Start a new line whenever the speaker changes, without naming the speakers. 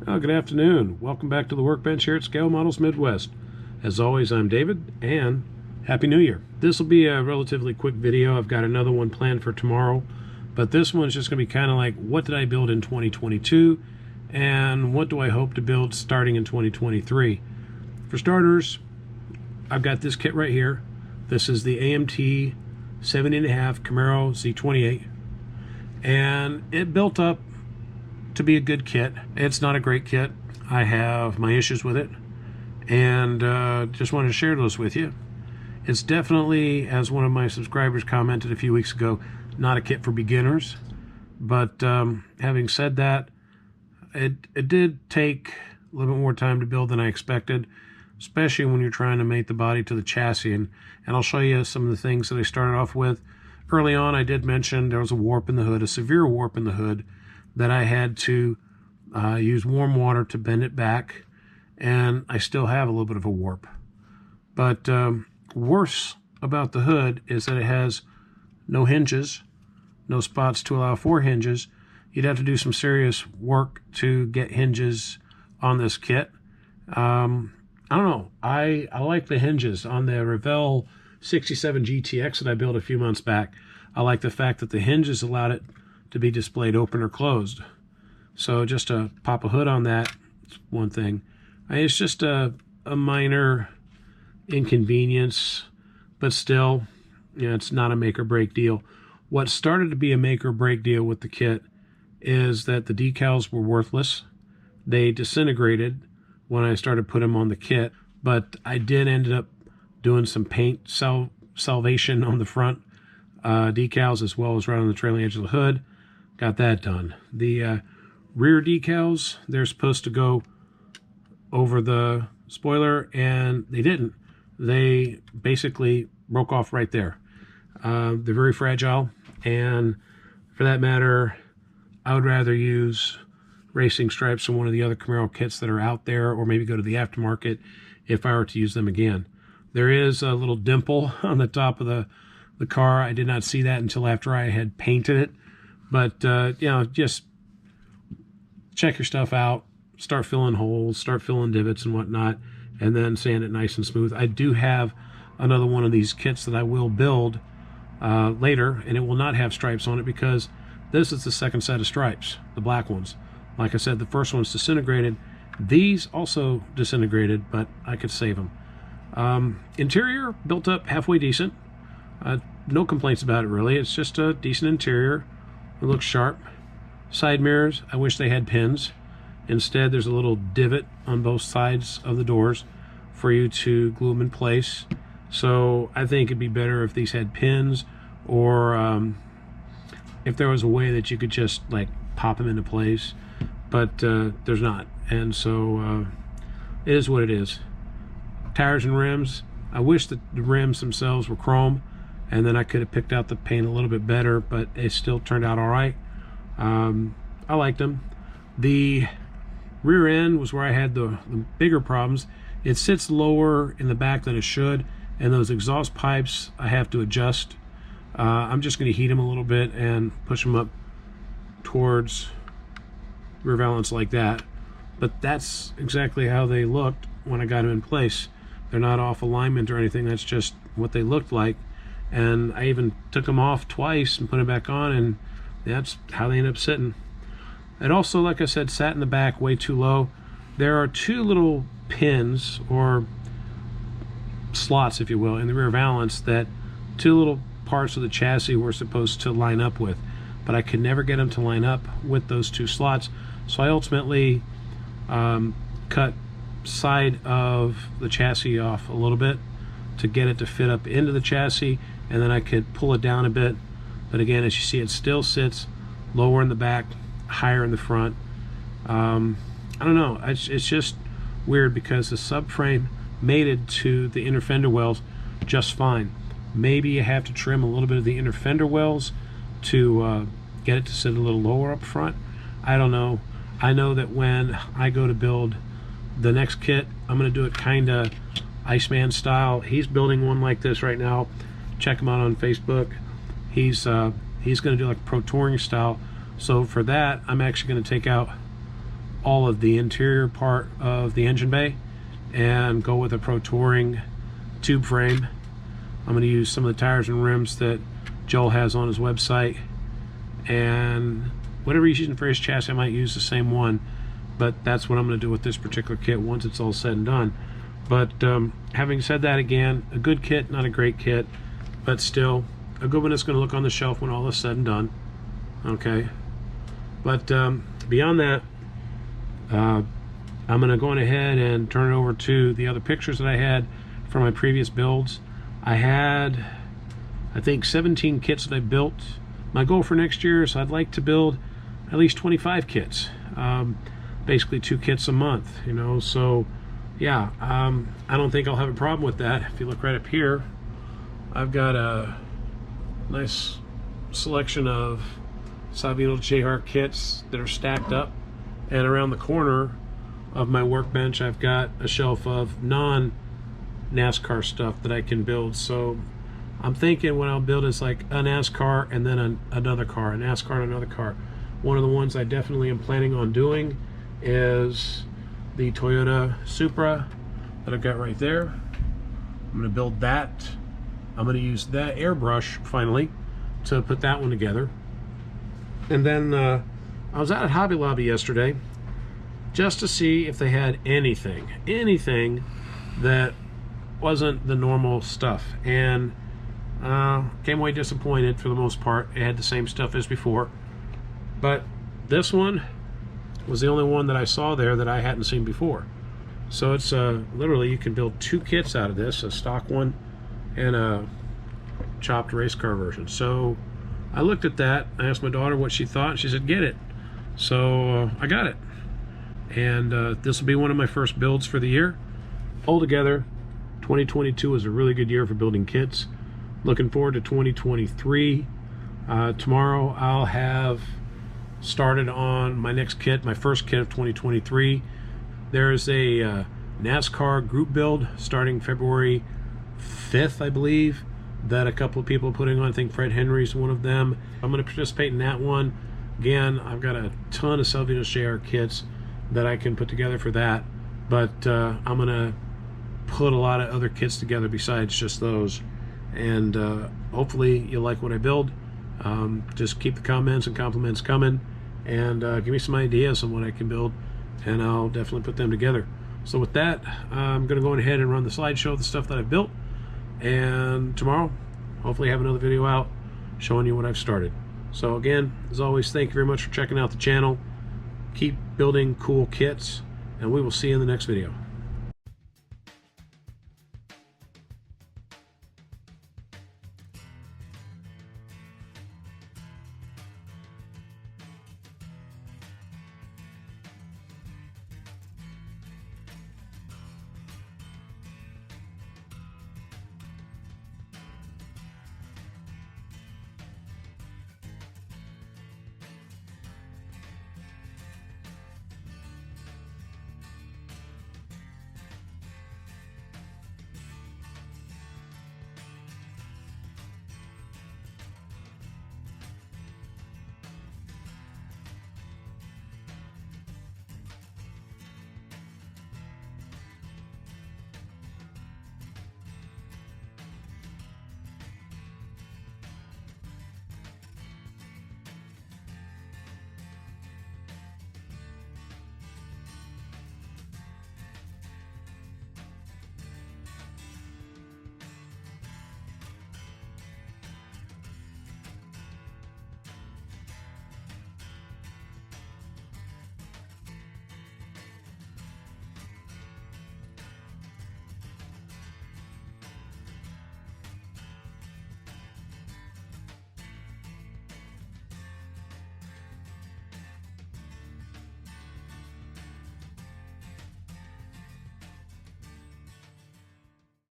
Well, good afternoon. Welcome back to the Workbench here at Scale Models Midwest. As always, I'm David, and Happy New Year. This will be a relatively quick video. I've got another one planned for tomorrow, but this one's just going to be kind of like, what did I build in 2022, and what do I hope to build starting in 2023? For starters, I've got this kit right here. This is the AMT 70.5 Camaro Z28, and it built up to be a good kit. It's not a great kit. I have my issues with it, and just wanted to share those with you. It's definitely, as one of my subscribers commented a few weeks ago, not a kit for beginners. But having said that, it did take a little bit more time to build than I expected, especially when you're trying to mate the body to the chassis. And I'll show you some of the things that I started off with. Early on, I did mention there was a warp in the hood, a severe warp in the hood, that I had to use warm water to bend it back, and I still have a little bit of a warp. But worse about the hood is that it has no hinges, no spots to allow for hinges. You'd have to do some serious work to get hinges on this kit. I don't know. I like the hinges on the Revell 67 GTX that I built a few months back. I like the fact that the hinges allowed it to be displayed open or closed. So just to pop a hood on that, it's one thing. It's just a minor inconvenience, but still, you know, it's not a make or break deal. What started to be a make or break deal with the kit is that the decals were worthless. They disintegrated when I started putting them on the kit, but I did end up doing some paint salvation on the front decals, as well as right on the trailing edge of the hood. Got that done. The rear decals, they're supposed to go over the spoiler, and they didn't. They basically broke off right there. They're very fragile, and for that matter, I would rather use racing stripes from one of the other Camaro kits that are out there, or maybe go to the aftermarket if I were to use them again. There is a little dimple on the top of the car. I did not see that until after I had painted it. But, you know, just check your stuff out, start filling holes, start filling divots and whatnot, and then sand it nice and smooth. I do have another one of these kits that I will build later, and it will not have stripes on it because this is the second set of stripes, the black ones. Like I said, the first one's disintegrated. These also disintegrated, but I could save them. Interior, built up halfway decent. No complaints about it, really. It's just a decent interior. It looks sharp. Side mirrors, I wish they had pins. Instead, there's a little divot on both sides of the doors for you to glue them in place. So I think it'd be better if these had pins, or if there was a way that you could just like pop them into place. But there's not, and so it is what it is. Tires and rims, I wish that the rims themselves were chrome, and then I could have picked out the paint a little bit better, but it still turned out all right. I liked them. The rear end was where I had the bigger problems. It sits lower in the back than it should, and those exhaust pipes I have to adjust. I'm just going to heat them a little bit and push them up towards rear valance like that. But that's exactly how they looked when I got them in place. They're not off alignment or anything. That's just what they looked like. And I even took them off twice and put them back on, and that's how they end up sitting. It also, like I said, sat in the back way too low. There are two little pins, or slots if you will, in the rear valance that two little parts of the chassis were supposed to line up with, but I could never get them to line up with those two slots. So I ultimately cut side of the chassis off a little bit to get it to fit up into the chassis, and then I could pull it down a bit. But again, as you see, it still sits lower in the back, higher in the front. I don't know, it's just weird because the subframe mated to the inner fender wells just fine. Maybe you have to trim a little bit of the inner fender wells to get it to sit a little lower up front. I don't know. I know that when I go to build the next kit, I'm going to do it kind of Iceman style. He's building one like this right now. Check him out on Facebook. He's going to do like Pro Touring style. So for that, I'm actually going to take out all of the interior part of the engine bay and go with a Pro Touring tube frame. I'm going to use some of the tires and rims that Joel has on his website, and whatever he's using for his chassis I might use the same one, but that's what I'm going to do with this particular kit once it's all said and done. But having said that, again, a good kit, not a great kit, but still a good one that's going to look on the shelf when all is said and done. Okay, but beyond that, I'm going to go on ahead and turn it over to the other pictures that I had from my previous builds. I had, I think, 17 kits that I built. My goal for next year is I'd like to build at least 25 kits, basically 2 kits a month, you know. So yeah, I don't think I'll have a problem with that. If you look right up here, I've got a nice selection of Savino Jr. kits that are stacked up, and around the corner of my workbench I've got a shelf of non-NASCAR stuff that I can build. So I'm thinking what I'll build is like a NASCAR and then another car, a NASCAR and another car. One of the ones I definitely am planning on doing is the Toyota Supra that I've got right there. I'm going to build that. I'm going to use that airbrush finally to put that one together. And then I was out at Hobby Lobby yesterday just to see if they had anything that wasn't the normal stuff, and came away disappointed for the most part. It had the same stuff as before, but this one was the only one that I saw there that I hadn't seen before. So it's literally, you can build 2 kits out of this, a stock one and a chopped race car version. So I looked at that, I asked my daughter what she thought, and she said get it. So I got it, and this will be one of my first builds for the year. Altogether, 2022 was a really good year for building kits. Looking forward to 2023. Tomorrow I'll have started on my next kit, my first kit of 2023. There's a NASCAR group build starting February 5th, I believe, that a couple of people are putting on. I think Fred Henry's one of them. I'm going to participate in that one. Again, I've got a ton of Salvino Jr. kits that I can put together for that, but I'm going to put a lot of other kits together besides just those, and hopefully you'll like what I build. Just keep the comments and compliments coming, and give me some ideas on what I can build, and I'll definitely put them together. So with that, I'm going to go ahead and run the slideshow of the stuff that I've built, and tomorrow hopefully have another video out showing you what I've started. So again, as always, thank you very much for checking out the channel. Keep building cool kits, and we will see you in the next video.